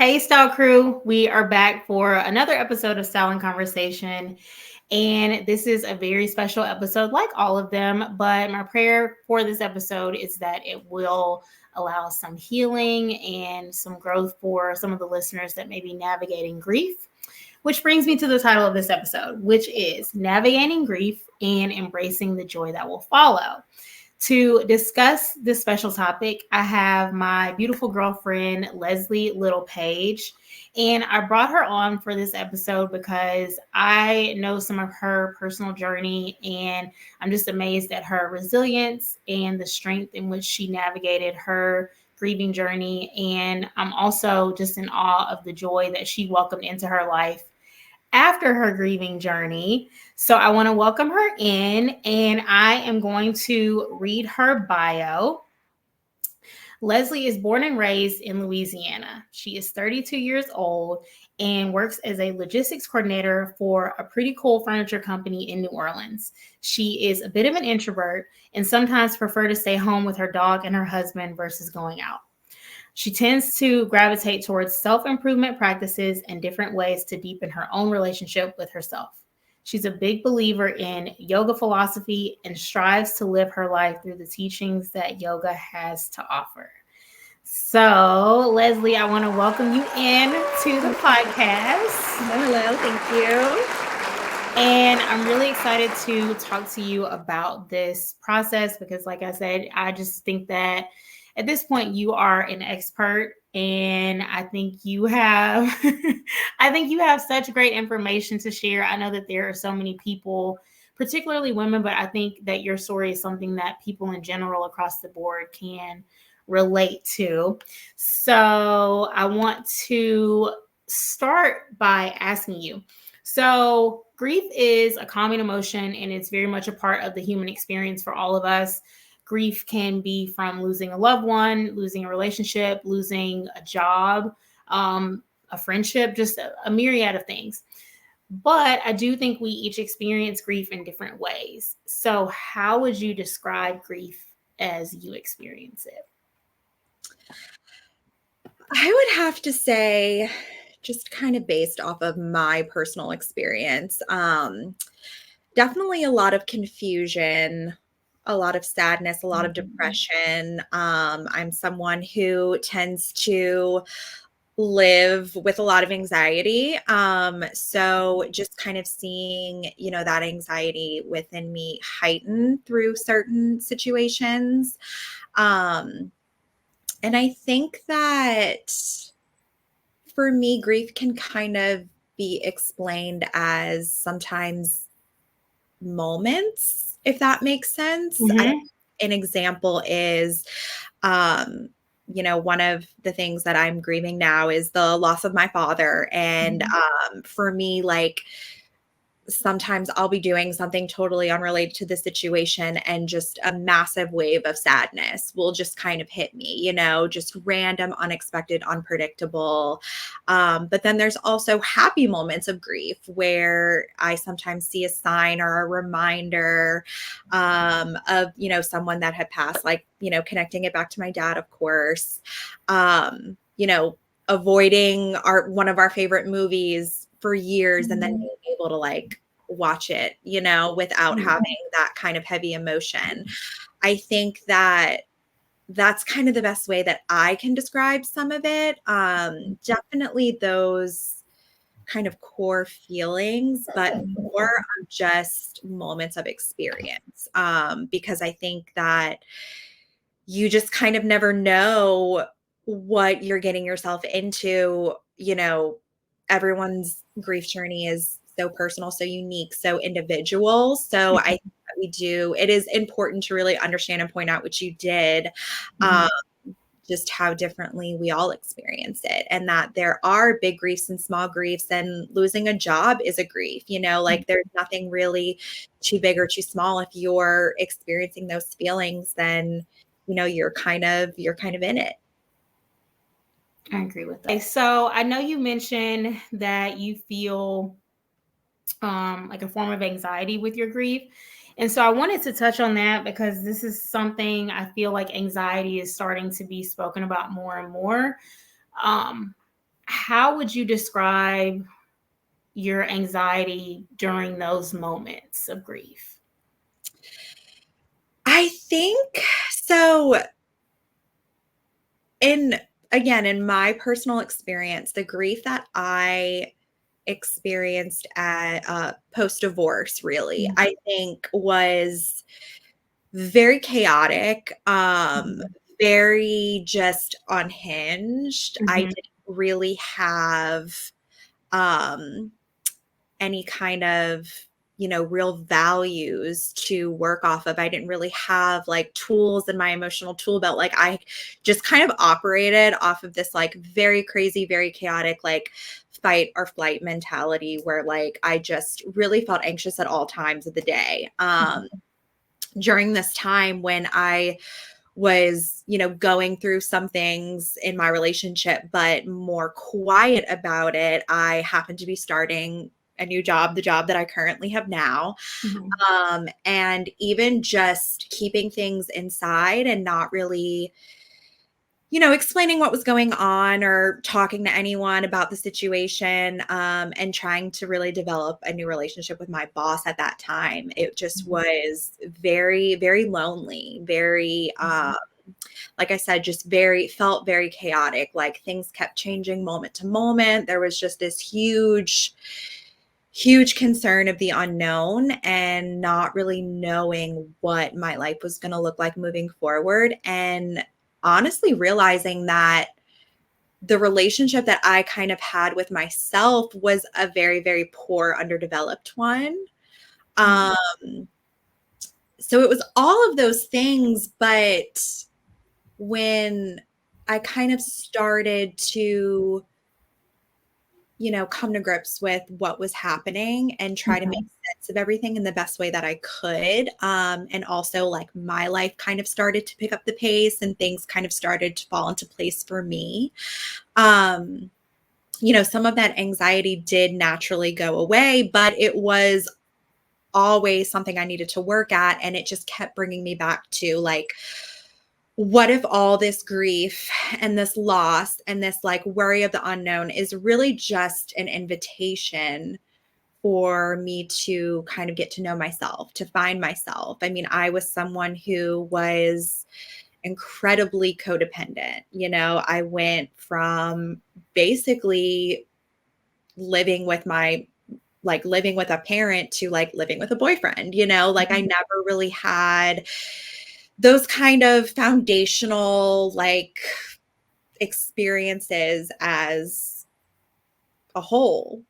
Hey, Style Crew. We are back for another episode of Style and Conversation. And this is a very special episode, like all of them. But my prayer for this episode is that it will allow some healing and some growth for some of the listeners that may be navigating grief. Which brings me to the title of this episode, which is Navigating Grief and Embracing the Joy That Will Follow. To discuss this special topic, I have my beautiful girlfriend, Leslie Littlepage, and I brought her on for this episode because I know some of her personal journey, and I'm just amazed at her resilience and the strength in which she navigated her grieving journey. And I'm also just in awe of the joy that she welcomed into her life after her grieving journey. So I want to welcome her in, and I am going to read her bio. Leslie is born and raised in Louisiana. She is 32 years old and works as a logistics coordinator for a pretty cool furniture company in New Orleans. She is a bit of an introvert and sometimes prefer to stay home with her dog and her husband versus going out. She tends to gravitate towards self-improvement practices and different ways to deepen her own relationship with herself. She's a big believer in yoga philosophy and strives to live her life through the teachings that yoga has to offer. So, Leslie, I want to welcome you in to the podcast. Hello, thank you. And I'm really excited to talk to you about this process because, like I said, I just think that at this point you are an expert, and I think you have I think you have such great information to share. I know that there are so many people, particularly women, but I think that your story is something that people in general across the board can relate to. So I want to start by asking you. So grief is a common emotion, and it's very much a part of the human experience for all of us. Grief can be from losing a loved one, losing a relationship, losing a job, a friendship, just a myriad of things. But I do think we each experience grief in different ways. So, how would you describe grief as you experience it? I would have to say, just kind of based off of my personal experience, definitely a lot of confusion, a lot of sadness, a lot of depression. I'm someone who tends to live with a lot of anxiety. So just kind of seeing, that anxiety within me heighten through certain situations. And I think that for me, grief can kind of be explained as sometimes moments, if that makes sense. An example is, one of the things that I'm grieving now is the loss of my father. And for me, like, sometimes I'll be doing something totally unrelated to the situation and just a massive wave of sadness will just kind of hit me, just random, unexpected, unpredictable. But then there's also happy moments of grief where I sometimes see a sign or a reminder of, someone that had passed, like, connecting it back to my dad, of course, avoiding one of our favorite movies for years and then being able to like watch it, without having that kind of heavy emotion. I think that that's kind of the best way that I can describe some of it. Definitely those kind of core feelings, but more of just moments of experience. Because I think that you just kind of never know what you're getting yourself into. Everyone's grief journey is so personal, so unique, so individual. So I think that it is important to really understand and point out, which you did, just how differently we all experience it, and that there are big griefs and small griefs, and losing a job is a grief, like there's nothing really too big or too small. If you're experiencing those feelings, then you're kind of in it. I agree with that. Okay, so I know you mentioned that you feel like a form of anxiety with your grief. And so I wanted to touch on that because this is something I feel like anxiety is starting to be spoken about more and more. how would you describe your anxiety during those moments of grief? I think so. In my personal experience, the grief that I experienced at post-divorce, really, I think was very chaotic, very just unhinged. I didn't really have any kind of, real values to work off of. I didn't really have like tools in my emotional tool belt. Like I just kind of operated off of this like very crazy, very chaotic, like fight or flight mentality where like I just really felt anxious at all times of the day. During this time when I was, going through some things in my relationship, but more quiet about it. I happened to be starting a new job, the job that I currently have now. And even just keeping things inside and not really, explaining what was going on or talking to anyone about the situation, and trying to really develop a new relationship with my boss at that time. It just was very, very lonely, very, like I said, just felt very chaotic. Like things kept changing moment to moment. There was just this huge concern of the unknown and not really knowing what my life was going to look like moving forward. And honestly, realizing that the relationship that I kind of had with myself was a very, very poor, underdeveloped one. So it was all of those things, but when I kind of started to, come to grips with what was happening and try to make sense of everything in the best way that I could. And also like my life kind of started to pick up the pace and things kind of started to fall into place for me. Some of that anxiety did naturally go away, but it was always something I needed to work at. And it just kept bringing me back to like, what if all this grief and this loss and this like worry of the unknown is really just an invitation for me to kind of get to know myself, to find myself? I mean, I was someone who was incredibly codependent. I went from basically living with a parent to like living with a boyfriend, like I never really had those kind of foundational like experiences as a whole.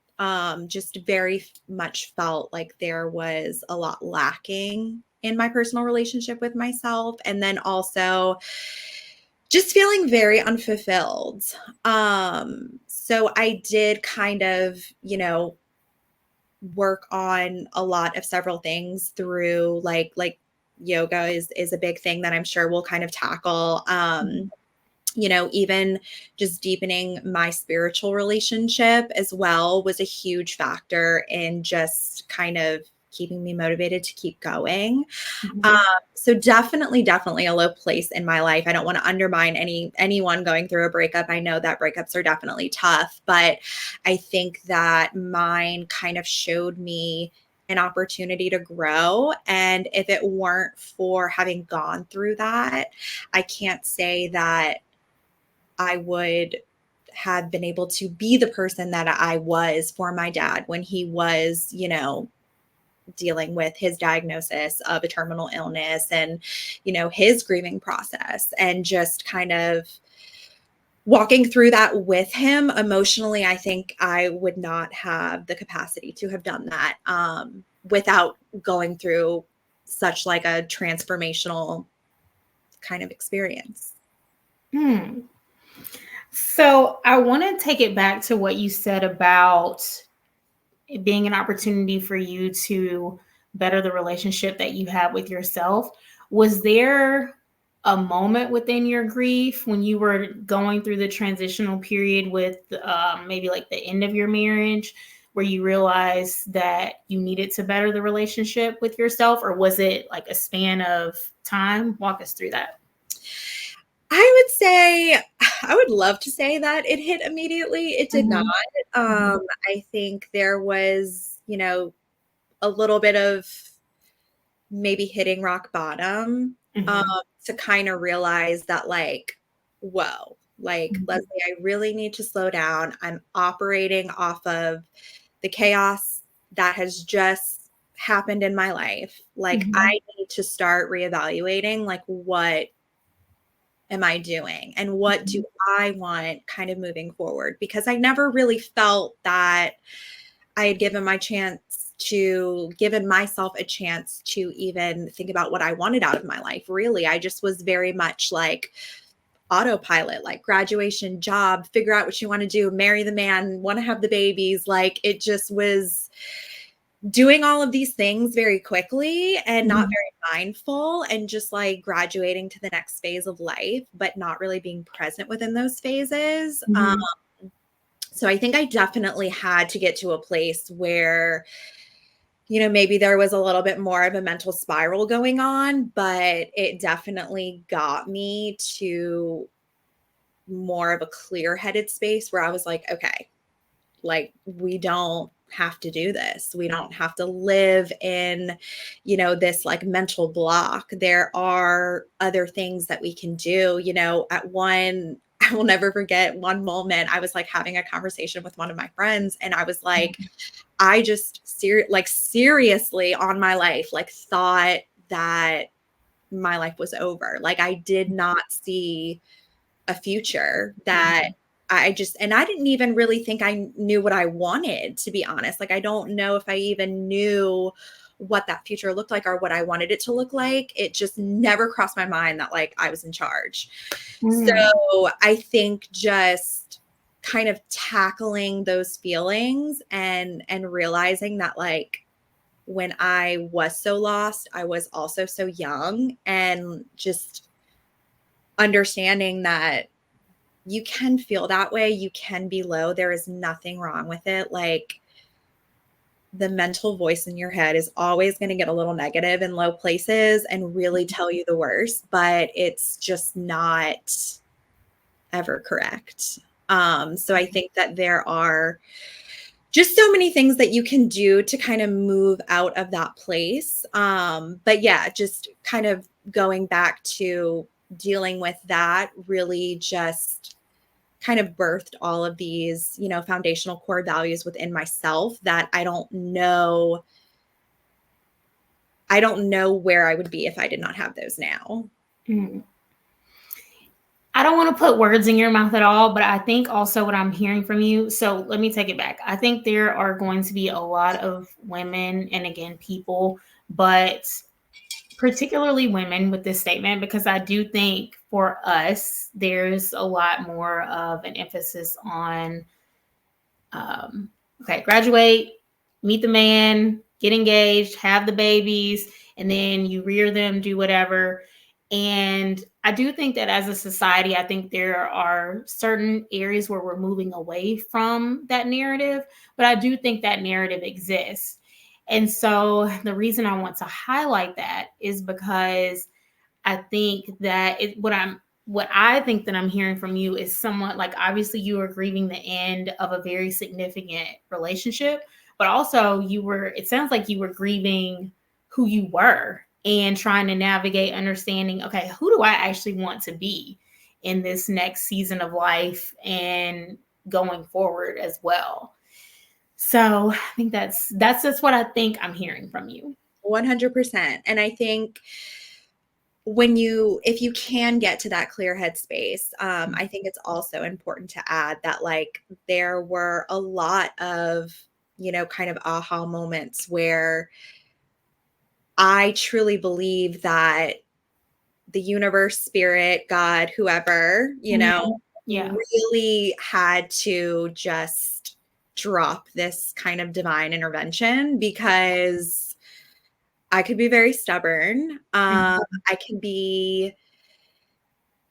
Just very much felt like there was a lot lacking in my personal relationship with myself. And then also just feeling very unfulfilled. So I did kind of, work on a lot of several things through like yoga is a big thing that I'm sure we'll kind of tackle. Even just deepening my spiritual relationship as well was a huge factor in just kind of keeping me motivated to keep going. So definitely a low place in my life. I don't want to undermine anyone going through a breakup. I know that breakups are definitely tough, but I think that mine kind of showed me an opportunity to grow. And if it weren't for having gone through that, I can't say that I would have been able to be the person that I was for my dad when he was, dealing with his diagnosis of a terminal illness and, his grieving process, and just kind of walking through that with him emotionally. I think I would not have the capacity to have done that without going through such like a transformational kind of experience. So I want to take it back to what you said about it being an opportunity for you to better the relationship that you have with yourself. Was there a moment within your grief when you were going through the transitional period with maybe like the end of your marriage where you realized that you needed to better the relationship with yourself? Or was it like a span of time? Walk us through that. I would say I would love to say that it hit immediately. It did not. I think there was, a little bit of maybe hitting rock bottom, to kind of realize that, like, whoa, like, Leslie, I really need to slow down. I'm operating off of the chaos that has just happened in my life. Like, I need to start reevaluating, like, what am I doing and what do I want kind of moving forward? Because I never really felt that I had given myself a chance to even think about what I wanted out of my life. Really, I just was very much like autopilot, like graduation, job, figure out what you want to do, marry the man, want to have the babies. Like, it just was doing all of these things very quickly and not very mindful, and just like graduating to the next phase of life, but not really being present within those phases. So I think I definitely had to get to a place where, maybe there was a little bit more of a mental spiral going on, but it definitely got me to more of a clear-headed space where I was like, okay, like, we don't have to do this. We don't have to live in, this like mental block. There are other things that we can do. I will never forget one moment. I was like having a conversation with one of my friends, and I was like, I just seriously on my life, like, thought that my life was over. Like, I did not see a future that I didn't even really think I knew what I wanted, to be honest. Like, I don't know if I even knew what that future looked like or what I wanted it to look like. It just never crossed my mind that, like, I was in charge. So I think just kind of tackling those feelings and realizing that, like, when I was so lost, I was also so young, and just understanding that you can feel that way. You can be low. There is nothing wrong with it. Like, the mental voice in your head is always going to get a little negative in low places and really tell you the worst, but it's just not ever correct. So I think that there are just so many things that you can do to kind of move out of that place. But yeah, just kind of going back to dealing with that really just kind of birthed all of these, foundational core values within myself that I don't know where I would be if I did not have those now. I don't want to put words in your mouth at all, but I think also what I'm hearing from you. So let me take it back. I think there are going to be a lot of women, and again, people, but particularly women with this statement, because I do think for us, there's a lot more of an emphasis on, okay, graduate, meet the man, get engaged, have the babies, and then you rear them, do whatever. And I do think that as a society, I think there are certain areas where we're moving away from that narrative, but I do think that narrative exists. And so the reason I want to highlight that is because I think that what I think that I'm hearing from you is somewhat like, obviously you are grieving the end of a very significant relationship, but also it sounds like you were grieving who you were and trying to navigate understanding, okay, who do I actually want to be in this next season of life and going forward as well. So I think that's just what I think I'm hearing from you. 100%. And I think if you can get to that clear headspace, I think it's also important to add that, like, there were a lot of, kind of aha moments where I truly believe that the universe, spirit, God, whoever, really had to just drop this kind of divine intervention, because I could be very stubborn. I can be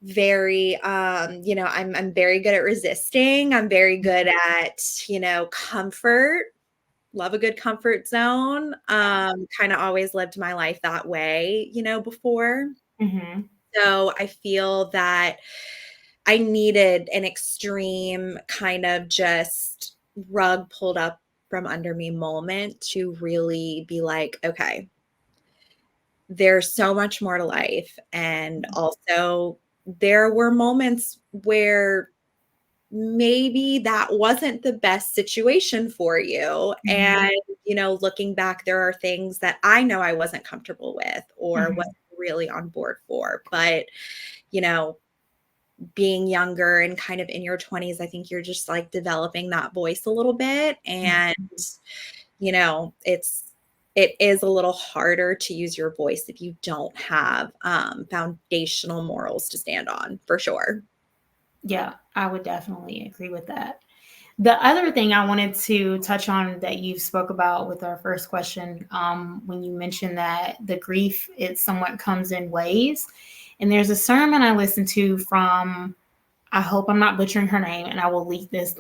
very, I'm very good at resisting. I'm very good at, comfort. Love a good comfort zone. Kind of always lived my life that way, before. So I feel that I needed an extreme kind of just rug pulled up from under me moment to really be like, okay, there's so much more to life. And also, there were moments where maybe that wasn't the best situation for you. And, looking back, there are things that I know I wasn't comfortable with or wasn't really on board for. But, being younger and kind of in your 20s, I think you're just like developing that voice a little bit. And, it is a little harder to use your voice if you don't have foundational morals to stand on, for sure. Yeah, I would definitely agree with that. The other thing I wanted to touch on that you spoke about with our first question, when you mentioned that the grief, it somewhat comes in waves. And there's a sermon I listened to from, I hope I'm not butchering her name, and I will link this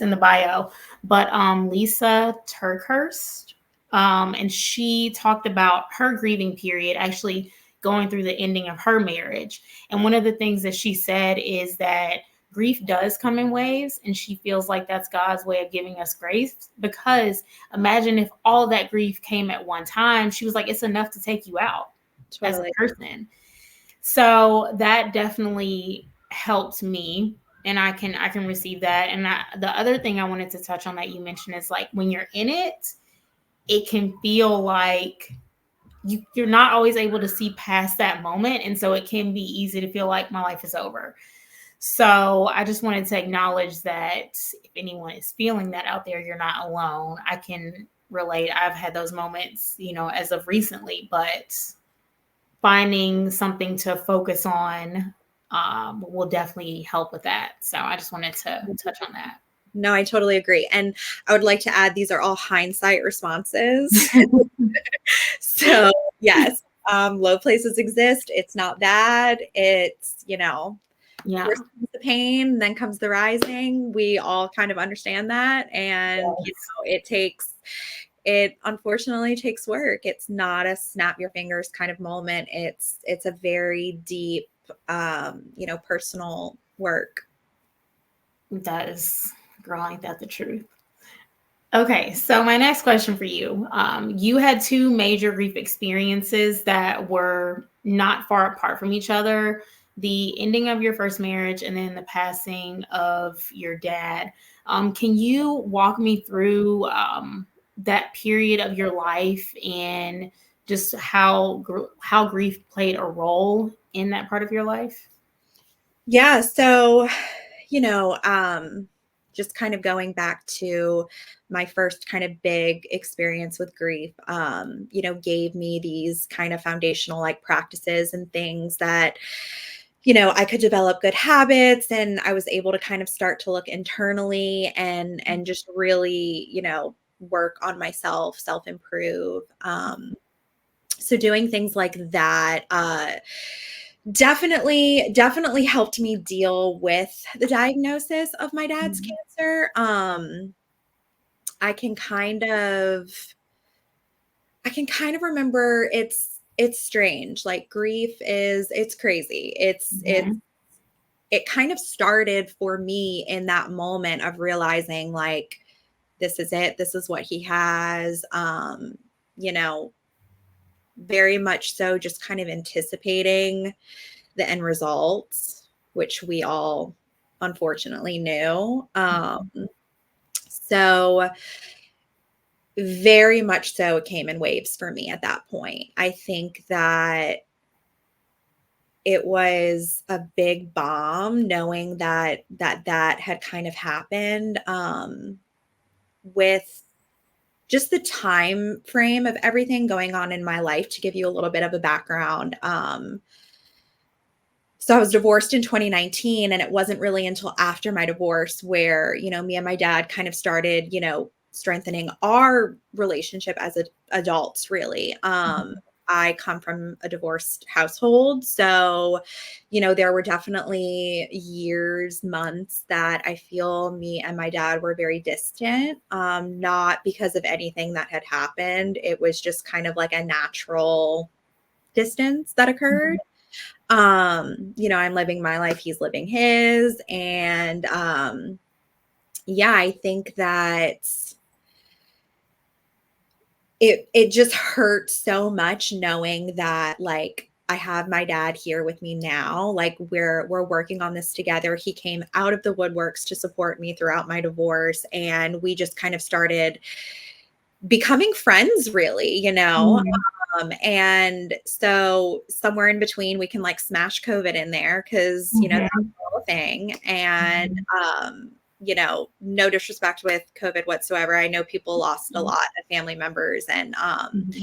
in the bio, but Lisa Turkhurst. And she talked about her grieving period, actually going through the ending of her marriage. And one of the things that she said is that grief does come in waves, and she feels like that's God's way of giving us grace, because imagine if all that grief came at one time. She was like, it's enough to take you out as a person. So that definitely helped me, and I can receive that. And the other thing I wanted to touch on that you mentioned is like, when you're in it, it can feel like you're not always able to see past that moment. And so it can be easy to feel like my life is over. So I just wanted to acknowledge that if anyone is feeling that out there, you're not alone. I can relate. I've had those moments, as of recently, but finding something to focus on will definitely help with that. So I just wanted to touch on that. No, I totally agree. And I would like to add, these are all hindsight responses. So yes, low places exist. It's not bad. It's, first comes the pain, then comes the rising. We all kind of understand that. And, it unfortunately takes work. It's not a snap your fingers kind of moment. It's a very deep, personal work. That is, girl, ain't that the truth? Okay, so my next question for you. You had two major grief experiences that were not far apart from each other: the ending of your first marriage and then the passing of your dad. Can you walk me through that period of your life and just how grief played a role in that part of your life? Yeah, so, just kind of going back to my first kind of big experience with grief, gave me these kind of foundational like practices and things that, I could develop good habits, and I was able to kind of start to look internally and just really, work on myself, self-improve. So doing things like that, definitely helped me deal with the diagnosis of my dad's cancer. I can kind of remember, it's strange. Like, grief it's crazy. It kind of started for me in that moment of realizing, like, this is it. This is what he has. You know, very much so just kind of anticipating the end results, which we all unfortunately knew. So very much so it came in waves for me at that point. I think that it was a big bomb knowing that had kind of happened, with just the time frame of everything going on in my life. To give you a little bit of a background, so I was divorced in 2019, and it wasn't really until after my divorce where, me and my dad kind of started, strengthening our relationship as adults, really. I come from a divorced household. So, there were definitely years, months that I feel me and my dad were very distant, not because of anything that had happened. It was just kind of like a natural distance that occurred. I'm living my life, he's living his. And yeah, I think that it just hurt so much knowing that, like, I have my dad here with me now. Like, we're working on this together. He came out of the woodworks to support me throughout my divorce, and we just kind of started becoming friends, really, Mhm. And so somewhere in between, we can like smash COVID in there because, that's Mhm. a whole thing. And, Mhm. no disrespect with COVID whatsoever. I know people lost a Mhm. lot of family members, and Mhm.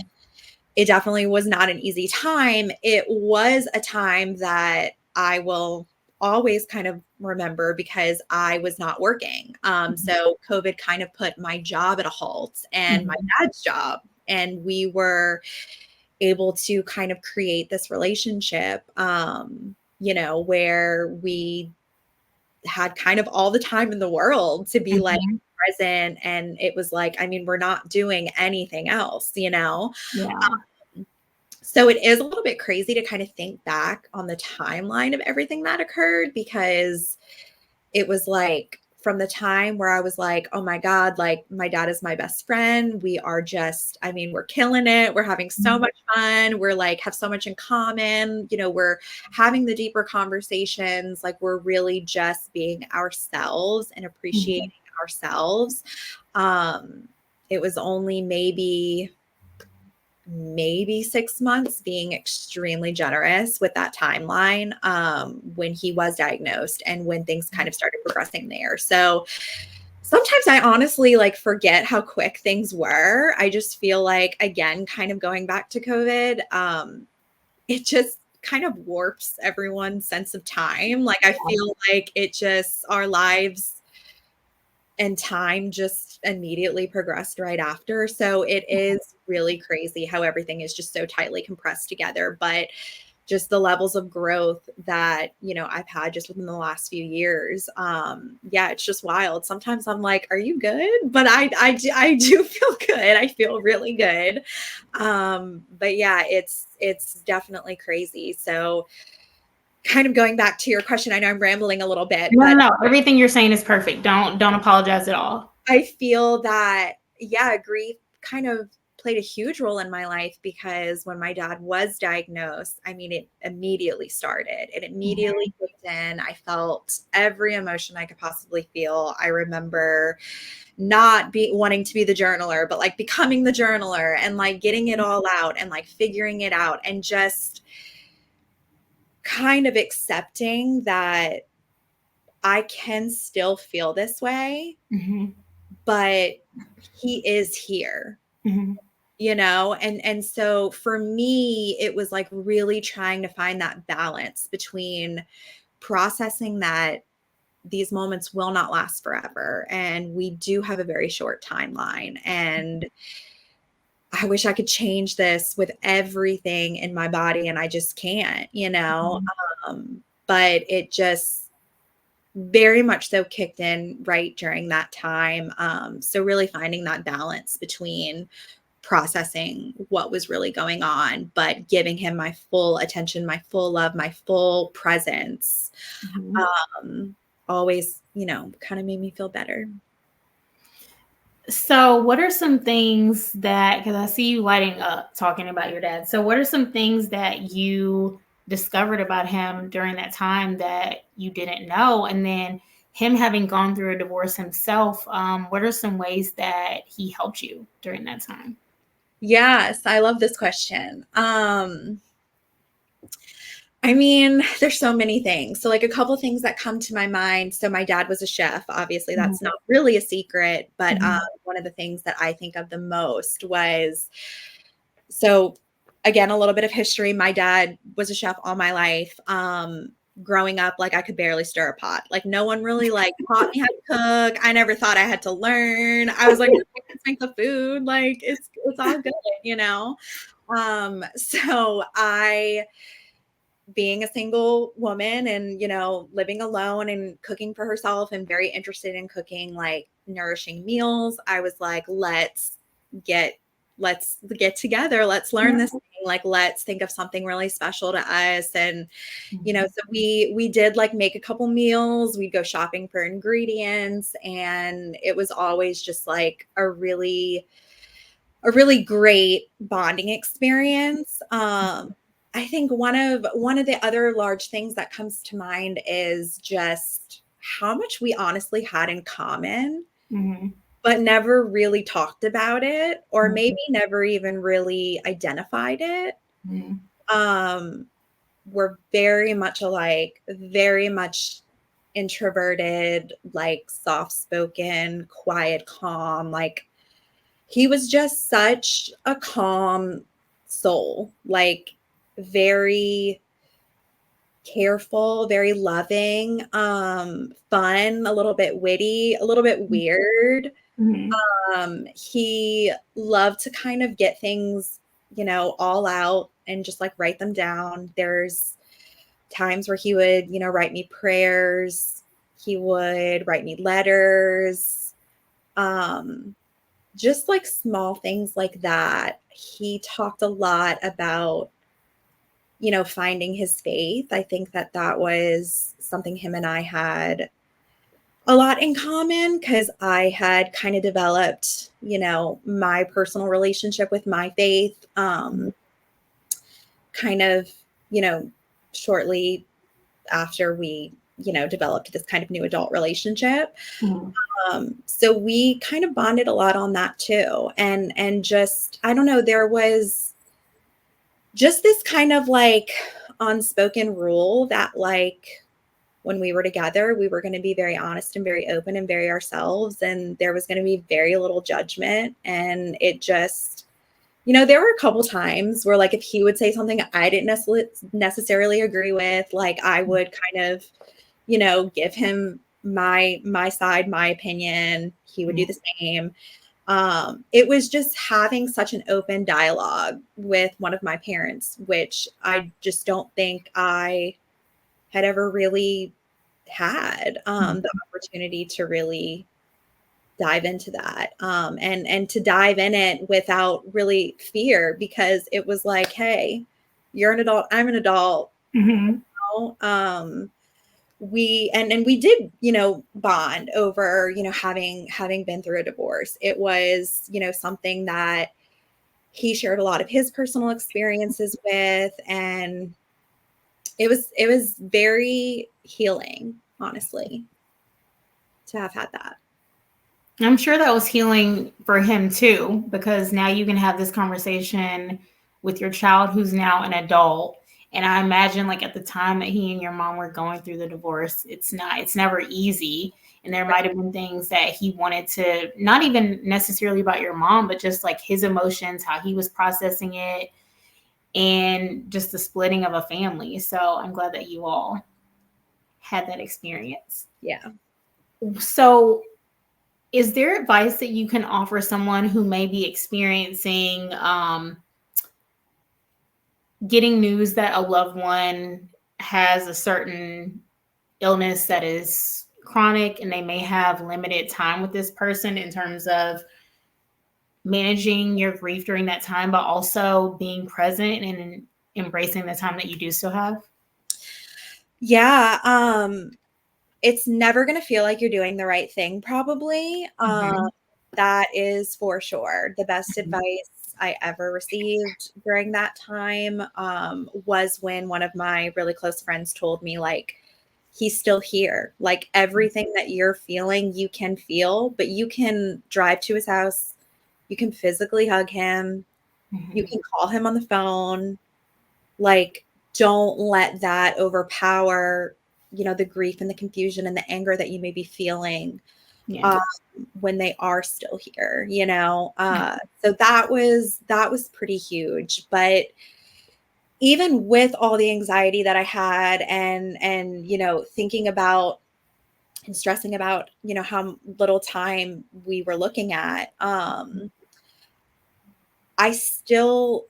it definitely was not an easy time. It was a time that I will always kind of remember because I was not working. So COVID kind of put my job at a halt and my Mhm. dad's job. And we were able to kind of create this relationship, where we had kind of all the time in the world to be like Mhm. present. And it was like, I mean, we're not doing anything else. Yeah. So it is a little bit crazy to kind of think back on the timeline of everything that occurred, because it was like from the time where I was like, oh my God, like my dad is my best friend. We are just, I mean, we're killing it. We're having so Mhm. much fun. We're like, have so much in common. We're having the deeper conversations. Like, we're really just being ourselves and appreciating Mhm. ourselves. It was only maybe 6 months being extremely generous with that timeline, when he was diagnosed and when things kind of started progressing there. So sometimes I honestly like forget how quick things were. I just feel like, again, kind of going back to COVID, it just kind of warps everyone's sense of time. Like, I feel like it just, our lives and time just immediately progressed right after. So it is really crazy how everything is just so tightly compressed together. But just the levels of growth that, I've had just within the last few years. Yeah, it's just wild. Sometimes I'm like, are you good? But I do feel good. I feel really good. But yeah, it's definitely crazy. So kind of going back to your question, I know I'm rambling a little bit, No, no, but no. Everything you're saying is perfect. Don't apologize at all. I feel that, yeah, grief kind of played a huge role in my life, because when my dad was diagnosed, I mean, it immediately started. It Mhm. immediately kicked in. I felt every emotion I could possibly feel. I remember not be wanting to be the journaler, but like becoming the journaler and like getting it all out and like figuring it out, and just kind of accepting that I can still feel this way, Mhm. but he is here. Mhm. And so for me, it was like really trying to find that balance between processing that these moments will not last forever, and we do have a very short timeline, and I wish I could change this with everything in my body, and I just can't. Mhm. But it just very much so kicked in right during that time. So really finding that balance between processing what was really going on, but giving him my full attention, my full love, my full presence, Mhm. um, always, kind of made me feel better. So, what are some things that, because I see you lighting up talking about your dad. So, what are some things that you discovered about him during that time that you didn't know? And then, him having gone through a divorce himself, what are some ways that he helped you during that time? Yes, I love this question. I mean, there's so many things. So, like, a couple things that come to my mind. So, my dad was a chef. Obviously, that's Mhm. not really a secret. But Mhm. one of the things that I think of the most was, so again, a little bit of history. My dad was a chef all my life. Growing up, like, I could barely stir a pot. Like, no one really like taught me how to cook. I never thought I had to learn. I was like, I can make the food. Like, it's all good. So I, being a single woman and, living alone and cooking for herself and very interested in cooking like nourishing meals, I was like, let's get let's get together. Let's learn this thing. Like, let's think of something really special to us. And, so we did like make a couple meals. We'd go shopping for ingredients, and it was always just like a really great bonding experience. I think one of the other large things that comes to mind is just how much we honestly had in common, but never really talked about it, or maybe never even really identified it. We're very much alike, very much introverted, like soft-spoken, quiet, calm. Like, he was just such a calm soul, like very careful, very loving, fun, a little bit witty, a little bit weird. He loved to kind of get things, all out and just like write them down. There's times where he would, write me prayers. He would write me letters. Just like small things like that. He talked a lot about, finding his faith. I think that was something him and I had a lot in common, because I had kind of developed, my personal relationship with my faith, kind of, shortly after we, developed this kind of new adult relationship. So we kind of bonded a lot on that too. And just, I don't know, there was just this kind of like unspoken rule that like, when we were together, we were going to be very honest and very open and very ourselves. And there was going to be very little judgment. And it just, there were a couple times where like, if he would say something I didn't necessarily agree with, like I would kind of, give him my side, my opinion. He would do the same. It was just having such an open dialogue with one of my parents, which I just don't think I had ever really had the opportunity to really dive into that, and to dive in it without really fear, because it was like, hey, you're an adult, I'm an adult. We we did, bond over, having been through a divorce. It was, something that he shared a lot of his personal experiences with, and it was very healing, honestly, to have had that. I'm sure that was healing for him too, because now you can have this conversation with your child who's now an adult. And I imagine like at the time that he and your mom were going through the divorce, it's never easy. And there might have been things that he wanted to, not even necessarily about your mom, but just like his emotions, how he was processing it, and just the splitting of a family. So I'm glad that you all had that experience. Yeah. So is there advice that you can offer someone who may be experiencing getting news that a loved one has a certain illness that is chronic, and they may have limited time with this person in terms of managing your grief during that time, but also being present and embracing the time that you do still have? Yeah. It's never going to feel like you're doing the right thing, probably. That is for sure. The best advice I ever received during that time was when one of my really close friends told me, like, he's still here. Like, everything that you're feeling, you can feel, but you can drive to his house. You can physically hug him. You can call him on the phone. Like, don't let that overpower, the grief and the confusion and the anger that you may be feeling when they are still here, So that was pretty huge. But even with all the anxiety that I had and thinking about and stressing about, how little time we were looking at, I still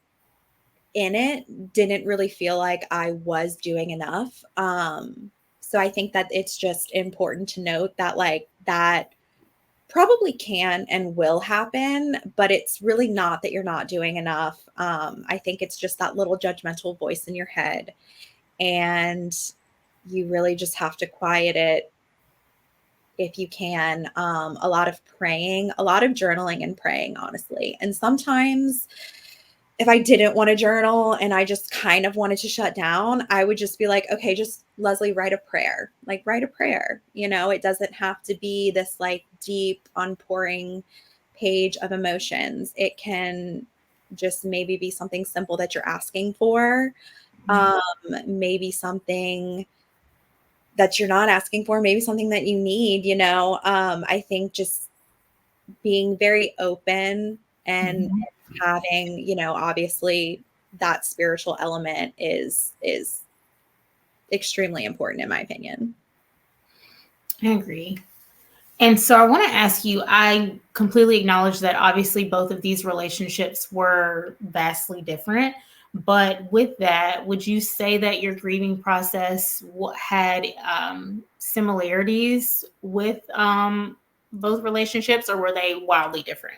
in it didn't really feel like I was doing enough. So I think that it's just important to note that like that probably can and will happen, but it's really not that you're not doing enough. I think it's just that little judgmental voice in your head, and you really just have to quiet it if you can. A lot of praying, a lot of journaling and praying, honestly. And sometimes if I didn't want to journal and I just kind of wanted to shut down, I would just be like, okay, just Leslie, write a prayer. Like, write a prayer. It doesn't have to be this like deep, unpouring page of emotions. It can just maybe be something simple that you're asking for. Um, Maybe something that you're not asking for, maybe something that you need. I think just being very open and having, obviously that spiritual element is extremely important in my opinion. I agree. And so I want to ask you, I completely acknowledge that obviously both of these relationships were vastly different. But with that, would you say that your grieving process had similarities with both relationships, or were they wildly different?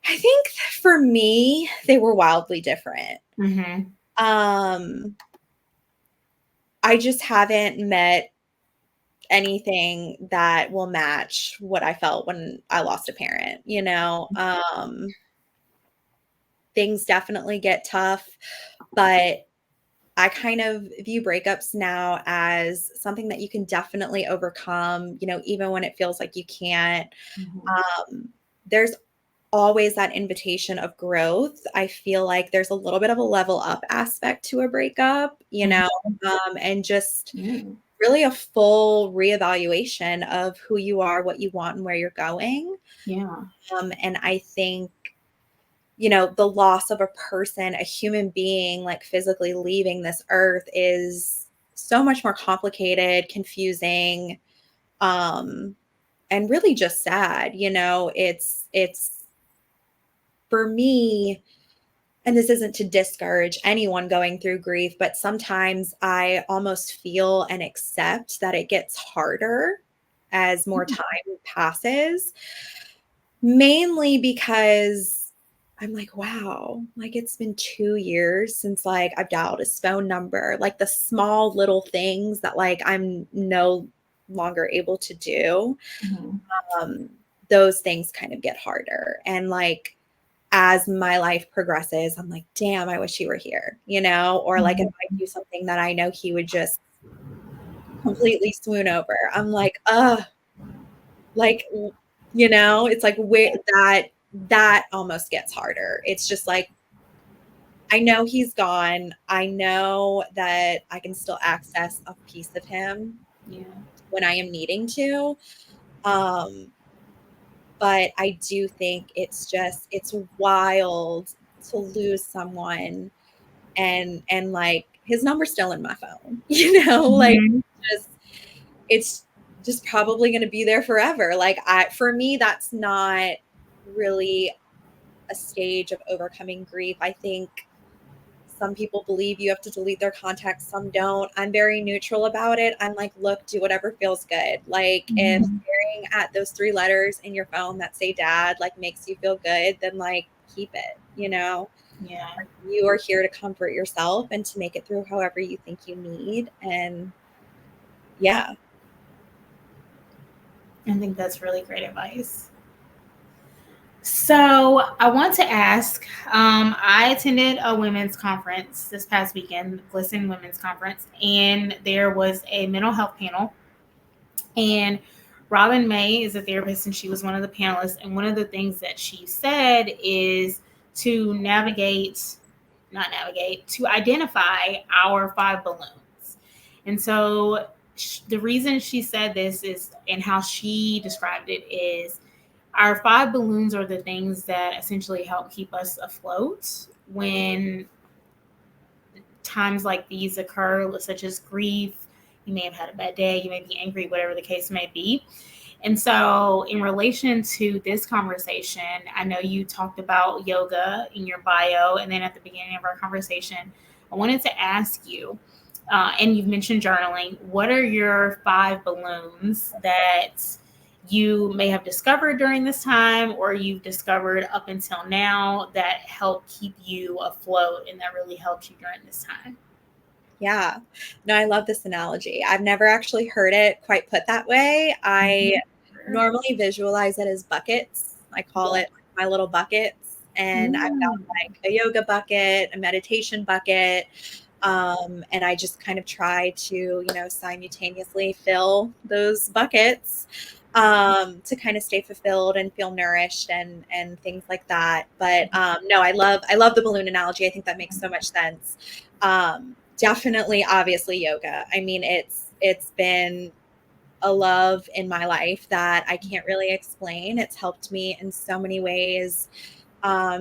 I think for me, they were wildly different. Mm-hmm. I just haven't met anything that will match what I felt when I lost a parent. Things definitely get tough, but I kind of view breakups now as something that you can definitely overcome, even when it feels like you can't. There's always that invitation of growth. I feel like there's a little bit of a level up aspect to a breakup, and just really a full reevaluation of who you are, what you want, and where you're going. Yeah. And I think, the loss of a person, a human being, like physically leaving this earth is so much more complicated, confusing, and really just sad. It's for me, and this isn't to discourage anyone going through grief, but sometimes I almost feel and accept that it gets harder as more time passes, mainly because I'm like, wow, like it's been 2 years since like I've dialed his phone number, like the small little things that like I'm no longer able to do. Um, those things kind of get harder. And like, as my life progresses, I'm like, damn, I wish he were here, or like if I do something that I know he would just completely swoon over, I'm like, like, it's like where that almost gets harder. It's just like, I know he's gone. I know that I can still access a piece of him when I am needing to. But I do think it's wild to lose someone and like his number's still in my phone, like it's just probably going to be there forever. Like for me, that's not really a stage of overcoming grief. I think some people believe you have to delete their contacts, some don't. I'm very neutral about it. I'm like, look, do whatever feels good. Like if staring at those 3 letters in your phone that say dad like makes you feel good, then like keep it, Yeah. You are here to comfort yourself and to make it through however you think you need. And yeah. I think that's really great advice. So I want to ask, I attended a women's conference this past weekend, Listen Women's Conference, and there was a mental health panel. And Robin May is a therapist, and she was one of the panelists. And one of the things that she said is to to identify our 5 balloons. And so the reason she said this is, and how she described it is, our 5 balloons are the things that essentially help keep us afloat when times like these occur, such as grief. You may have had a bad day, you may be angry, whatever the case may be. And so, in relation to this conversation, I know you talked about yoga in your bio, and then at the beginning of our conversation, I wanted to ask you, and you've mentioned journaling, what are your 5 balloons that you may have discovered during this time, or you've discovered up until now, that help keep you afloat and that really helped you during this time? Yeah. No, I love this analogy. I've never actually heard it quite put that way. I normally visualize it as buckets. I call it my little buckets. And I've got like a yoga bucket, a meditation bucket. And I just kind of try to, simultaneously fill those buckets to kind of stay fulfilled and feel nourished and things like that. But no, I love the balloon analogy. I think that makes so much sense. Definitely, obviously, yoga. I mean, it's been a love in my life that I can't really explain. It's helped me in so many ways.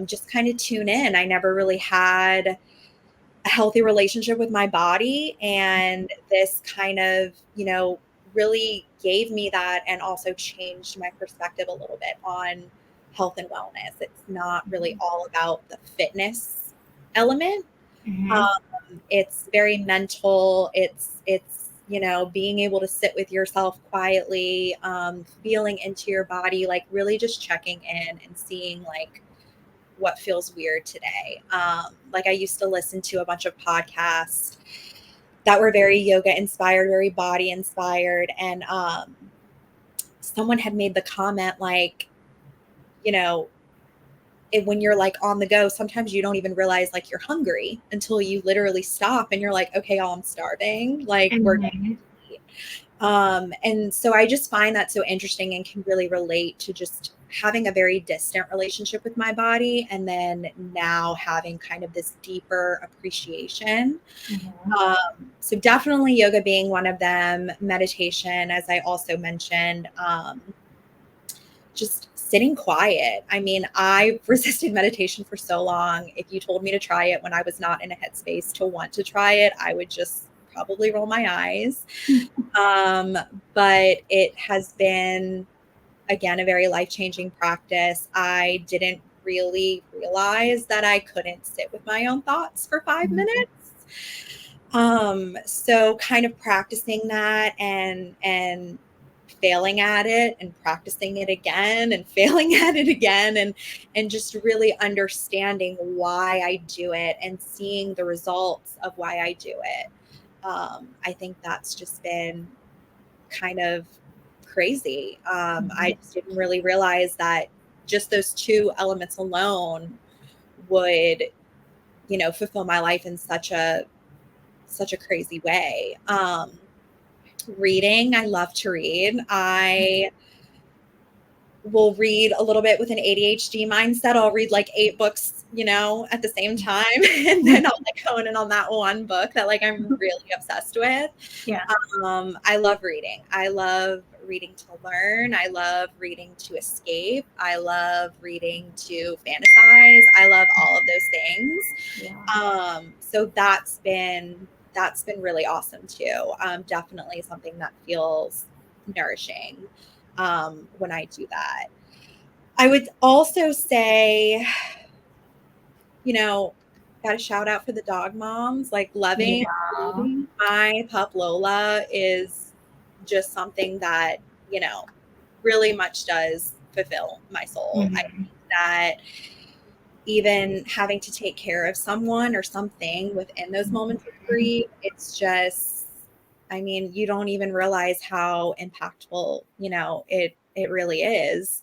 Just kind of tune in. I never really had a healthy relationship with my body, and this kind of, really gave me that, and also changed my perspective a little bit on health and wellness. It's not really all about the fitness element. It's very mental. It's being able to sit with yourself quietly, feeling into your body, like really just checking in and seeing like what feels weird today. Like I used to listen to a bunch of podcasts that were very yoga inspired, very body inspired. And someone had made the comment like, when you're like on the go, sometimes you don't even realize like you're hungry until you literally stop and you're like, okay, y'all, I'm starving. Like we're going to eat. And so I just find that so interesting and can really relate to just having a very distant relationship with my body, and then now having kind of this deeper appreciation. So definitely yoga being one of them, meditation, as I also mentioned, just sitting quiet. I mean, I resisted meditation for so long. If you told me to try it when I was not in a headspace to want to try it, I would just probably roll my eyes. But it has been, again, a very life-changing practice. I didn't really realize that I couldn't sit with my own thoughts for 5 minutes. So kind of practicing that and failing at it and practicing it again and failing at it again, and just really understanding why I do it and seeing the results of why I do it. I think that's just been kind of crazy. I just didn't really realize that just those two elements alone would, fulfill my life in such a crazy way. Reading, I love to read. I will read a little bit with an ADHD mindset. I'll read like 8 books, at the same time. And then I'll like hone in on that one book that like I'm really obsessed with. Yeah. I love reading. I love reading to learn. I love reading to escape. I love reading to fantasize. I love all of those things. Yeah. So that's been really awesome too. Definitely something that feels nourishing when I do that. I would also say, got a shout out for the dog moms, like loving my pup Lola is just something that, really much does fulfill my soul. I think that even having to take care of someone or something within those moments of grief, it's just, I mean, you don't even realize how impactful, it really is.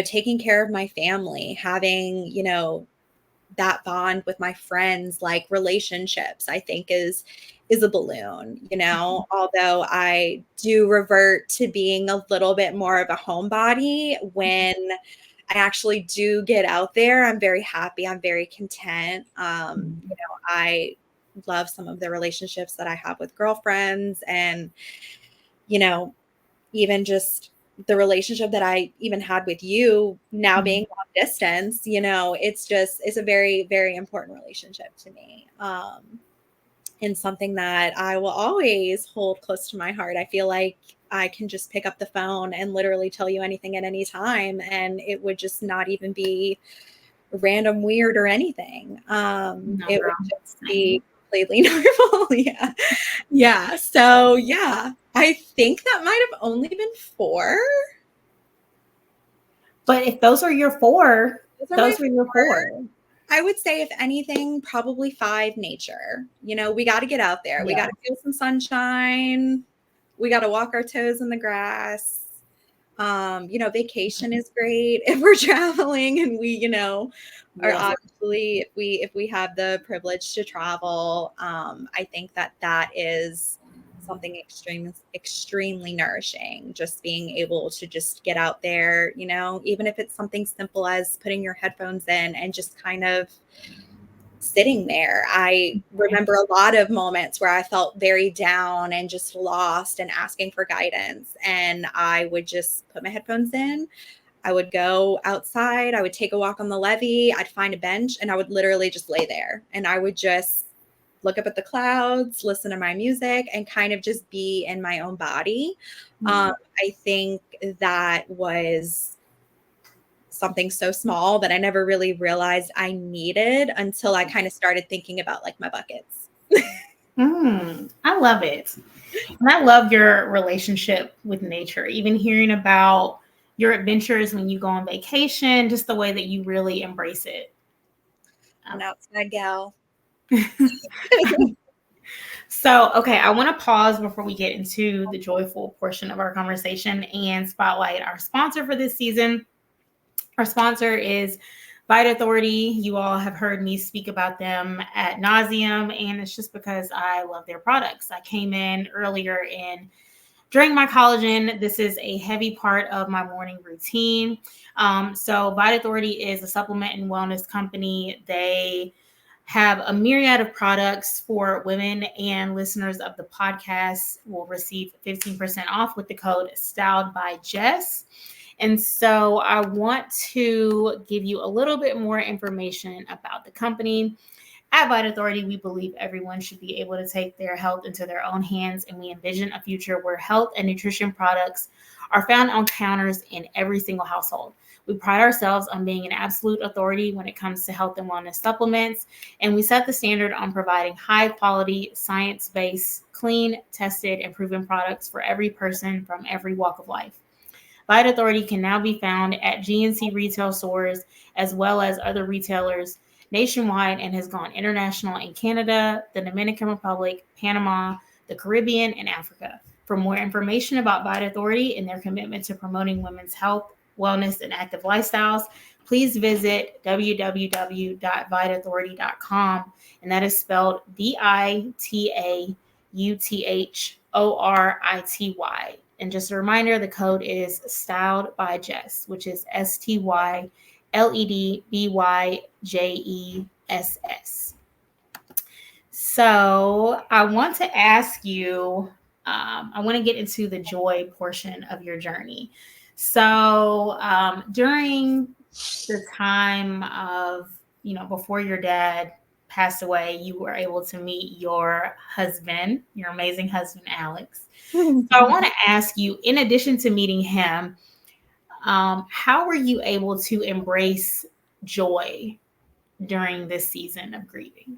Taking care of my family, having, that bond with my friends, like relationships, I think is a balloon, although I do revert to being a little bit more of a homebody when I actually do get out there. I'm very happy. I'm very content. I love some of the relationships that I have with girlfriends, and, even just the relationship that I even had with you now being long distance, it's a very, very important relationship to me. And something that I will always hold close to my heart. I feel like I can just pick up the phone and literally tell you anything at any time, and it would just not even be random weird or anything. It would just be completely normal. Yeah. Yeah. So yeah, I think that might have only been 4. But if those are your 4, those were your 4. I would say, if anything, probably 5 nature. We got to get out there. We got to feel some sunshine. We got to walk our toes in the grass. Vacation is great if we're traveling and we, are obviously, if we have the privilege to travel. I think that is something extremely nourishing, just being able to just get out there, even if it's something simple as putting your headphones in and just kind of sitting there. I remember a lot of moments where I felt very down and just lost and asking for guidance. And I would just put my headphones in. I would go outside. I would take a walk on the levee. I'd find a bench and I would literally just lay there. And I would just look up at the clouds, listen to my music, and kind of just be in my own body. I think that was something so small that I never really realized I needed until I kind of started thinking about like my buckets. I love it. And I love your relationship with nature, even hearing about your adventures when you go on vacation, just the way that you really embrace it. I'm an outside gal. So, okay, I want to pause before we get into the joyful portion of our conversation and spotlight our sponsor for this season. Our sponsor is Vibrate Authority. You all have heard me speak about them ad nauseum, and it's just because I love their products. I came in earlier during my collagen. This is a heavy part of my morning routine. So Vibrate Authority is a supplement and wellness company. They have a myriad of products for women, and listeners of the podcast will receive 15% off with the code Styled by Jess. And so I want to give you a little bit more information about the company. At Vibrate Authority, we believe everyone should be able to take their health into their own hands, and we envision a future where health and nutrition products are found on counters in every single household. We pride ourselves on being an absolute authority when it comes to health and wellness supplements, and we set the standard on providing high-quality, science-based, clean, tested, and proven products for every person from every walk of life. Vibrate Authority can now be found at GNC retail stores as well as other retailers nationwide, and has gone international in Canada, the Dominican Republic, Panama, the Caribbean, and Africa. For more information about Vibrate Authority and their commitment to promoting women's health, wellness, and active lifestyles, please visit www.vitaauthority.com, and that is spelled VITAUTHORITY. And just a reminder, the code is Styled by Jess, which is STYLEDBYJESS. So I want to ask you, I want to get into the joy portion of your journey. So during the time of, before your dad passed away, you were able to meet your husband, your amazing husband, Alex. So I want to ask you, in addition to meeting him, how were you able to embrace joy during this season of grieving?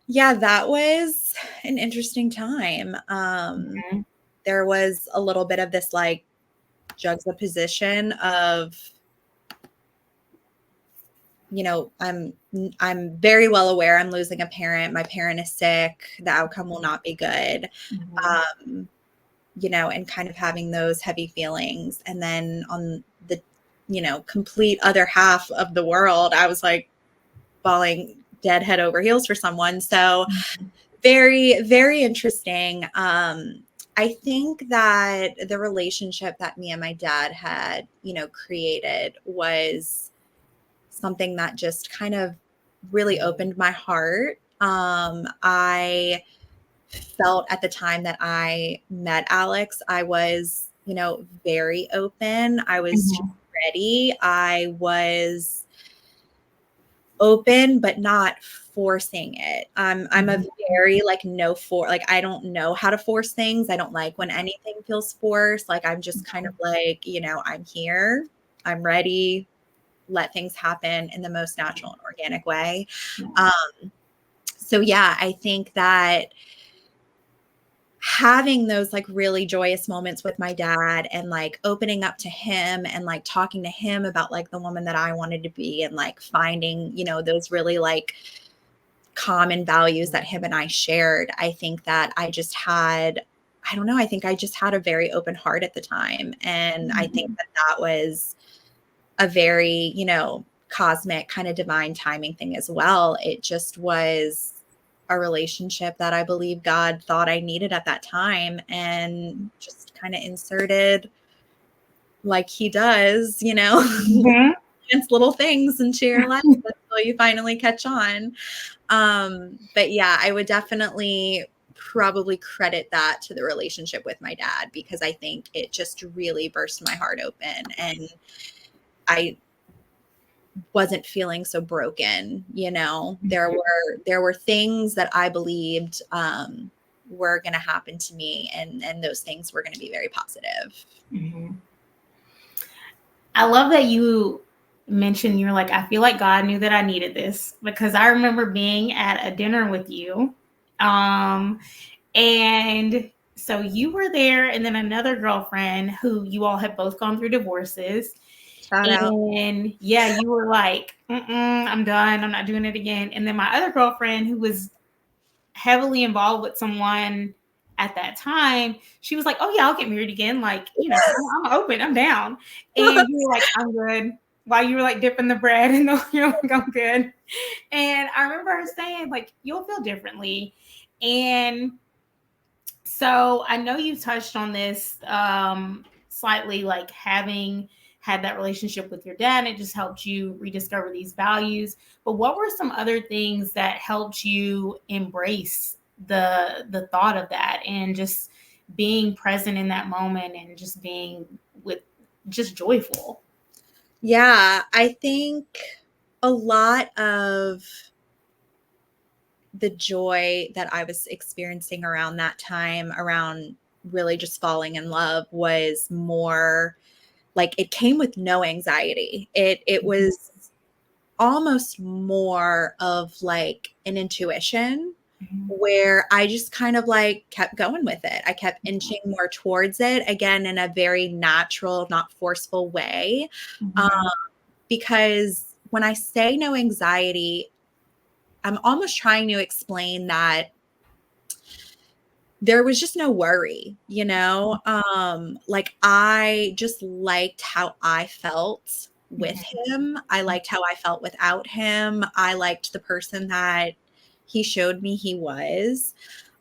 Yeah, that was an interesting time. There was a little bit of this like juxtaposition of, I'm very well aware I'm losing a parent. My parent is sick. The outcome will not be good. And kind of having those heavy feelings. And then on the, complete other half of the world, I was like falling dead head over heels for someone. So very, very interesting. I think that the relationship that me and my dad had, created was something that just kind of really opened my heart. I felt at the time that I met Alex, I was, very open. I was just ready. I was open, but not forcing it. I'm a very like I don't know how to force things. I don't like when anything feels forced. Like I'm just kind of like, I'm here, I'm ready, let things happen in the most natural and organic way. So yeah, I think that having those like really joyous moments with my dad and like opening up to him and like talking to him about like the woman that I wanted to be and like finding, those really like common values that him and I shared. I think that I just had, I don't know, I think I just had a very open heart at the time. And I think that that was a very, cosmic kind of divine timing thing as well. It just was a relationship that I believe God thought I needed at that time and just kind of inserted like he does, Mhm. little things into your life until you finally catch on. But yeah, I would definitely probably credit that to the relationship with my dad because I think it just really burst my heart open and I wasn't feeling so broken. There were things that I believed were going to happen to me and those things were going to be very positive. Mm-hmm. I love that you mentioned you're like, I feel like God knew that I needed this because I remember being at a dinner with you. And so you were there, and then another girlfriend who you all had both gone through divorces. Shout out. And yeah, you were like, I'm done. I'm not doing it again. And then my other girlfriend, who was heavily involved with someone at that time, she was like, oh yeah, I'll get married again. Like, I'm open, I'm down. And you were like, I'm good. While you were like dipping the bread and you're like, I'm good. And I remember her saying, like, you'll feel differently. And so I know you touched on this slightly, like having had that relationship with your dad, it just helped you rediscover these values. But what were some other things that helped you embrace the thought of that and just being present in that moment and just being with just joyful? Yeah, I think a lot of the joy that I was experiencing around that time, around really just falling in love, was more like it came with no anxiety. It was almost more of like an intuition where I just kind of like kept going with it. I kept inching more towards it again in a very natural, not forceful way. Because when I say no anxiety, I'm almost trying to explain that there was just no worry, like I just liked how I felt with him. I liked how I felt without him. I liked the person that he showed me he was.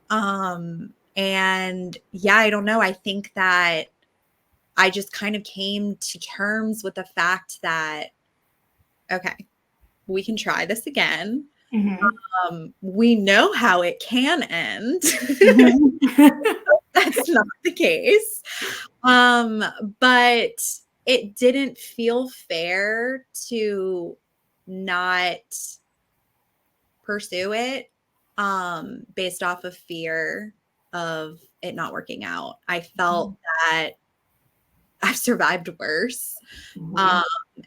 And yeah, I don't know. I think that I just kind of came to terms with the fact that, okay, we can try this again. We know how it can end. That's not the case. But it didn't feel fair to not pursue it based off of fear of it not working out. I felt that I've survived worse.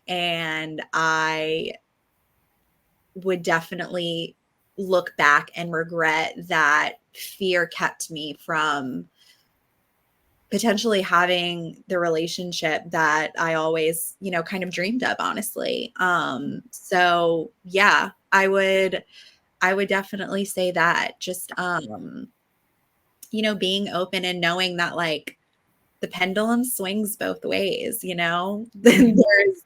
And I would definitely look back and regret that fear kept me from potentially having the relationship that I always, kind of dreamed of, honestly. So yeah, I would definitely say that just, being open and knowing that like the pendulum swings both ways, there's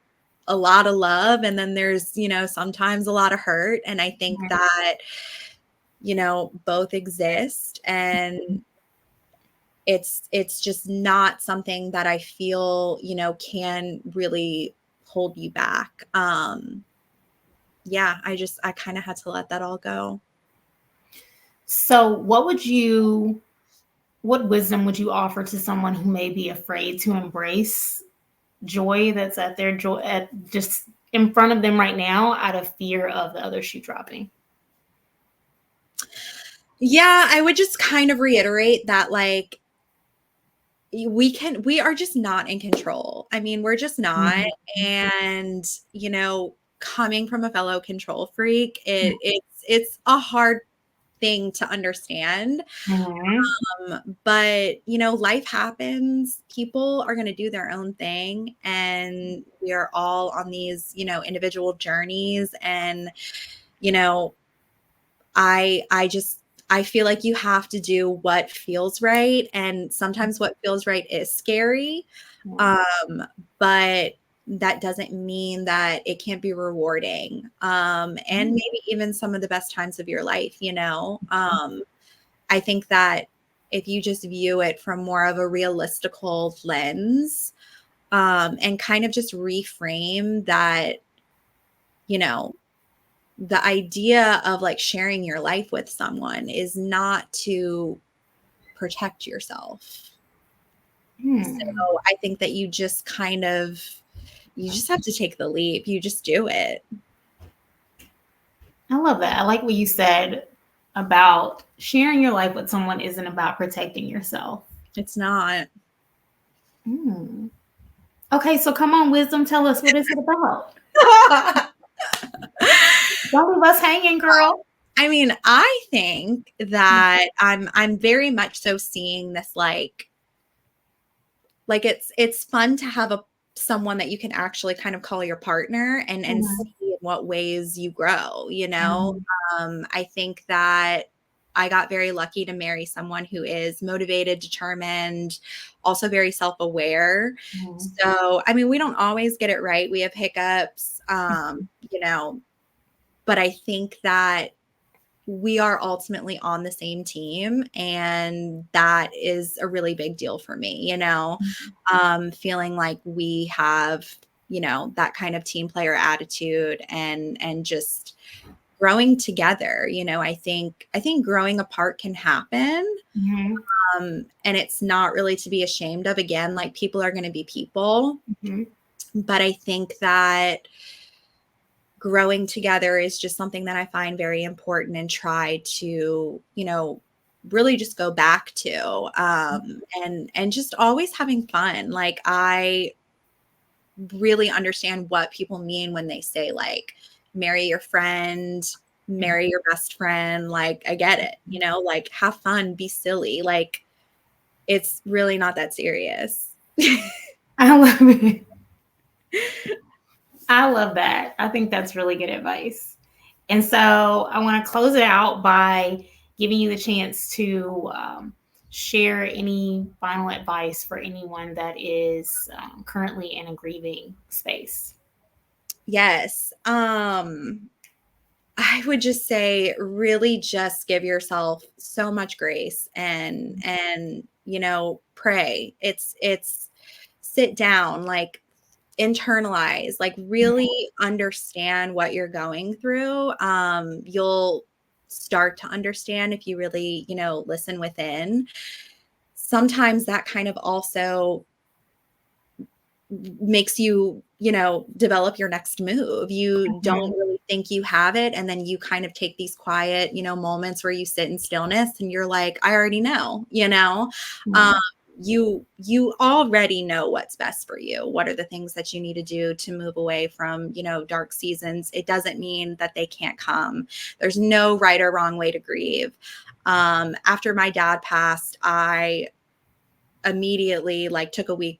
a lot of love and then there's, sometimes a lot of hurt. And I think that, both exist and it's just not something that I feel, can really hold you back. Yeah, I kind of had to let that all go. So what wisdom would you offer to someone who may be afraid to embrace joy that's at their joy at just in front of them right now out of fear of the other shoe dropping? Yeah, I would just kind of reiterate that like we are just not in control. I mean, we're just not. And, coming from a fellow control freak, it's a hard thing to understand. Mm-hmm. But, life happens. People are going to do their own thing. And we are all on these, individual journeys. And, I feel like you have to do what feels right. And sometimes what feels right is scary. But that doesn't mean that it can't be rewarding. And maybe even some of the best times of your life, I think that if you just view it from more of a realistical lens, and kind of just reframe that, the idea of like sharing your life with someone is not to protect yourself. So I think that you just have to take the leap. You just do it. I love that. I like what you said about sharing your life with someone isn't about protecting yourself. It's not. Okay, so come on, wisdom, tell us, what is it about? Don't leave us hanging, girl. I mean, I think that I'm very much so seeing this like it's fun to have someone that you can actually kind of call your partner and see in what ways you grow, I think that I got very lucky to marry someone who is motivated, determined, also very self-aware. So, I mean, we don't always get it right. We have hiccups, but I think that we are ultimately on the same team. And that is a really big deal for me, feeling like we have, that kind of team player attitude and just growing together. I think growing apart can happen. And it's not really to be ashamed of. Again, like people are going to be people, but I think that growing together is just something that I find very important and try to, really just go back to, and just always having fun. Like I really understand what people mean when they say like, marry your friend, marry your best friend. Like I get it, like have fun, be silly. Like it's really not that serious. I love it. I love that. I think that's really good advice. And so I want to close it out by giving you the chance to share any final advice for anyone that is currently in a grieving space. Yes. I would just say really just give yourself so much grace and pray. It's sit down, like internalize, like really understand what you're going through. You'll start to understand if you really, listen within. Sometimes that kind of also makes you, develop your next move. You don't really think you have it. And then you kind of take these quiet, moments where you sit in stillness and you're like, I already know, you already know what's best for you. What are the things that you need to do to move away from, dark seasons? It doesn't mean that they can't come. There's no right or wrong way to grieve. After my dad passed, I immediately took a week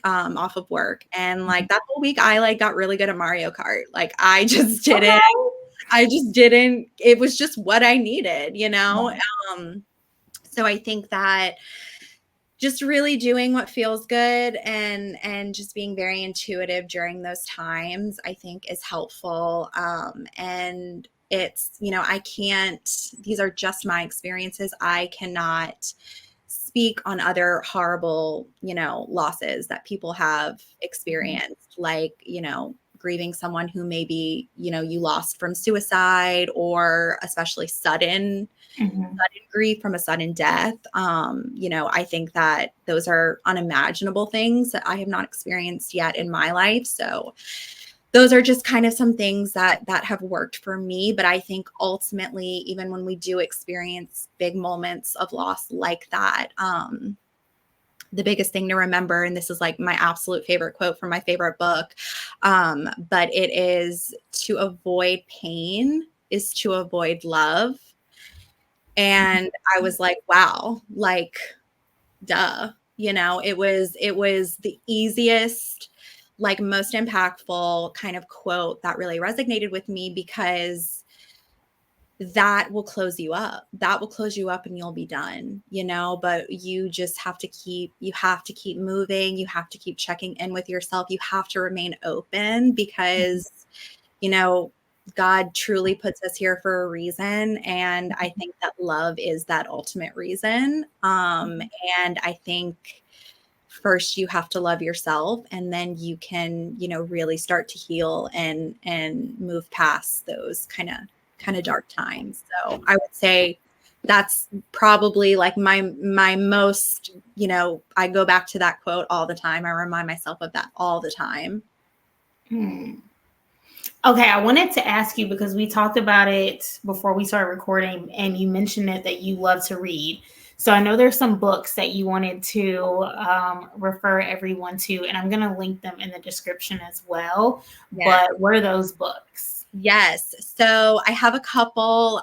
off of work. And that whole week I got really good at Mario Kart. I just didn't, it was just what I needed, so I think that just really doing what feels good and just being very intuitive during those times, I think is helpful. And it's, these are just my experiences. I cannot speak on other horrible, losses that people have experienced, grieving someone who maybe, you lost from suicide or especially sudden grief from a sudden death. I think that those are unimaginable things that I have not experienced yet in my life. So those are just kind of some things that have worked for me. But I think ultimately, even when we do experience big moments of loss like that, the biggest thing to remember, and this is my absolute favorite quote from my favorite book, but it is, to avoid pain is to avoid love. And I was like, wow, like, duh, you know, it was the easiest, like most impactful kind of quote that really resonated with me, because that will close you up. That will close you up and you'll be done, you know, but you just have to keep moving. You have to keep checking in with yourself. You have to remain open, because, you know, God truly puts us here for a reason. And I think that love is that ultimate reason. And I think first you have to love yourself, and then you can, you know, really start to heal and move past those kind of dark times. So I would say that's probably like my most, you know, I go back to that quote all the time. I remind myself of that all the time. Okay, I wanted to ask you, because we talked about it before we started recording, and you mentioned it that you love to read. So I know there's some books that you wanted to refer everyone to, and I'm going to link them in the description as well. Yeah. But what are those books? Yes. So I have a couple.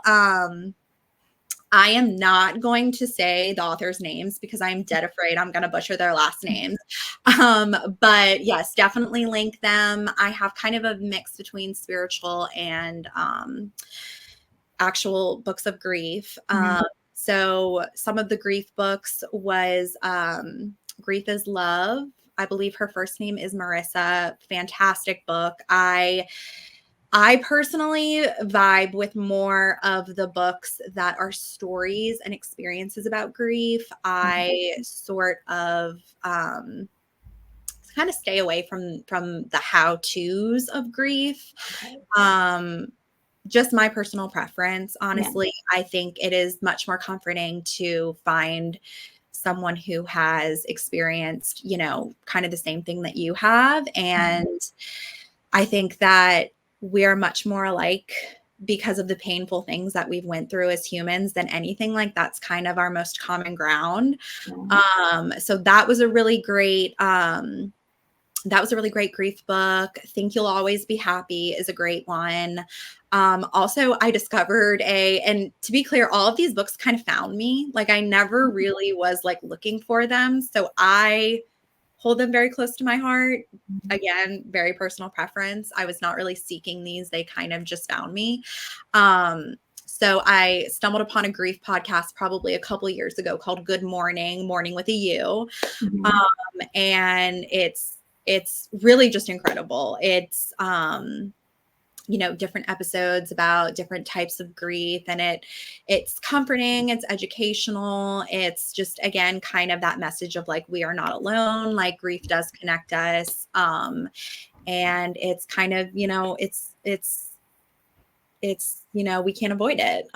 I am not going to say the authors' names because I'm dead afraid I'm going to butcher their last names. But yes, definitely link them. I have kind of a mix between spiritual and actual books of grief. So some of the grief books was Grief is Love. I believe her first name is Marissa. Fantastic book. I personally vibe with more of the books that are stories and experiences about grief. I sort of kind of stay away from the how-tos of grief. Just my personal preference. Honestly, I think it is much more comforting to find someone who has experienced, you know, kind of the same thing that you have. And I think that we are much more alike because of the painful things that we've went through as humans than anything. Like, that's kind of our most common ground. So that was a really great, grief book. Think You'll Always Be Happy is a great one. Also, I discovered and to be clear, all of these books kind of found me. Like, I never really was like looking for them. So I hold them very close to my heart. Again, very personal preference. I was not really seeking these. They kind of just found me. So I stumbled upon a grief podcast probably a couple of years ago called Good Mourning, Mourning with a U. And it's really just incredible. It's, you know, different episodes about different types of grief, and it's comforting, it's educational. It's just, again, kind of that message of like, we are not alone. Like, grief does connect us. And it's kind of, you know, it's, you know, we can't avoid it.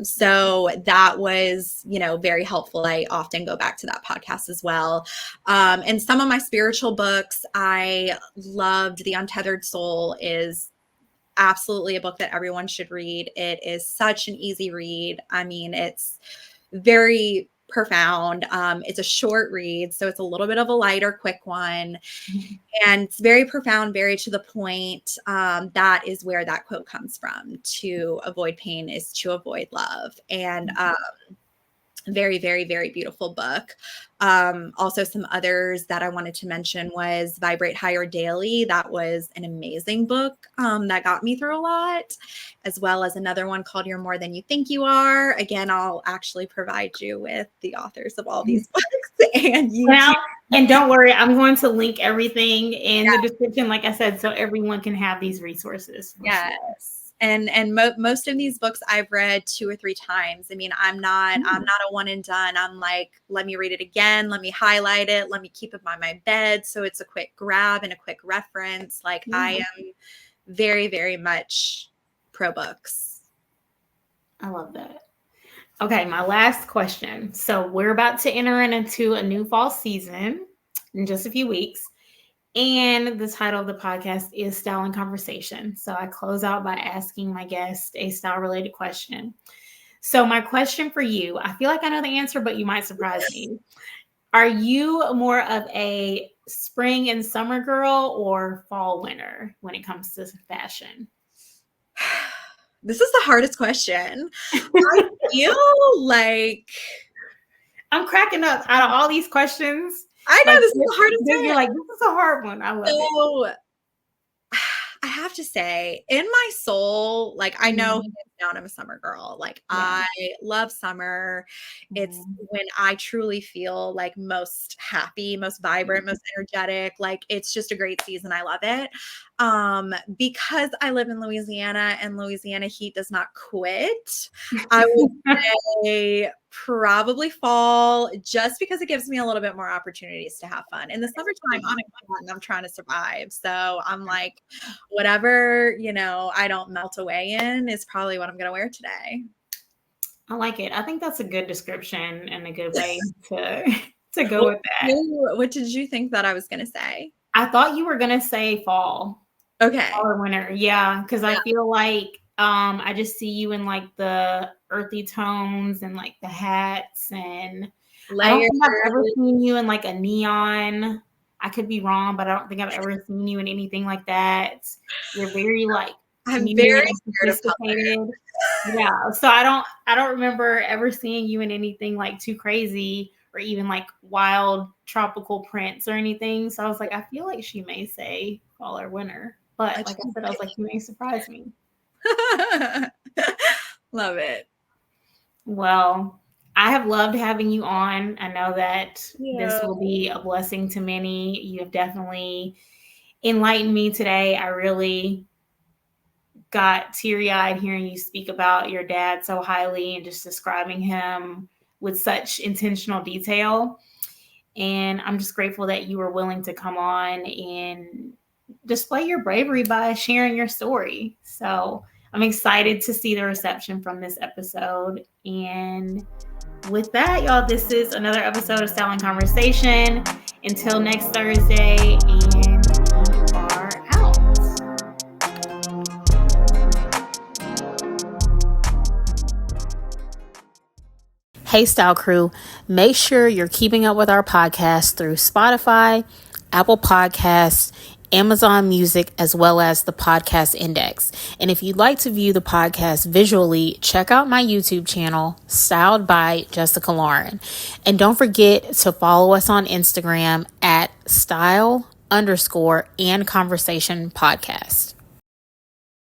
So that was, you know, very helpful. I often go back to that podcast as well. And some of my spiritual books, I loved The Untethered Soul is absolutely a book that everyone should read. It is such an easy read. I mean, it's very profound. It's a short read, so it's a little bit of a lighter, quick one. And it's very profound, very to the point. That is where that quote comes from. To avoid pain is to avoid love. And very, very, very beautiful book. Also, some others that I wanted to mention was Vibrate Higher Daily. That was an amazing book that got me through a lot, as well as another one called You're More Than You Think You Are. Again, I'll actually provide you with the authors of all these books and YouTube. And don't worry, I'm going to link everything in the description, like I said, so everyone can have these resources. Yes. And most of these books I've read 2 or 3 times. I mean, I'm not a one and done. I'm like, let me read it again. Let me highlight it. Let me keep it by my bed. So it's a quick grab and a quick reference. Like, I am very, very much pro books. I love that. Okay, my last question. So we're about to enter into a new fall season in just a few weeks. And the title of the podcast is Style and Conversation. So I close out by asking my guest a style-related question. So my question for you, I feel like I know the answer, but you might surprise me. Are you more of a spring and summer girl or fall winter when it comes to fashion? This is the hardest question. I feel like I'm cracking up out of all these questions. I know Like, this is the hardest one. you're like, this is a hard one. I love it. So I have to say, in my soul, like I know hands down I'm a summer girl. Like I love summer. It's when I truly feel like most happy, most vibrant, most energetic. Like it's just a great season. I love it. Because I live in Louisiana and Louisiana heat does not quit. I would say probably fall, just because it gives me a little bit more opportunities to have fun. In the summertime, I'm trying to survive. So I'm like, whatever, I don't melt away in is probably what I'm going to wear today. I like it. I think that's a good description and a good way to go with that. What did you think that I was going to say? I thought you were going to say fall. Okay. Fall or winter. Yeah. Because I feel like I just see you in like the earthy tones and like the hats, and I don't think I've ever seen you in like a neon. I could be wrong, but I don't think I've ever seen you in anything like that. You're very like I'm very sophisticated. Yeah. So I don't remember ever seeing you in anything like too crazy or even like wild tropical prints or anything. So I was like, I feel like she may say fall or winter. But like I said, I was like, you may surprise me. Love it. Well, I have loved having you on. I know that this will be a blessing to many. You have definitely enlightened me today. I really got teary-eyed hearing you speak about your dad so highly and just describing him with such intentional detail. And I'm just grateful that you were willing to come on and display your bravery by sharing your story. So I'm excited to see the reception from this episode. And with that, y'all, this is another episode of Styling Conversation. Until next Thursday, and we are out. Hey, Style Crew, make sure you're keeping up with our podcast through Spotify, Apple Podcasts, Amazon Music, as well as the Podcast Index. And if you'd like to view the podcast visually, check out my YouTube channel, Styled by Jessica Lauren. And don't forget to follow us on Instagram at style_and conversation podcast.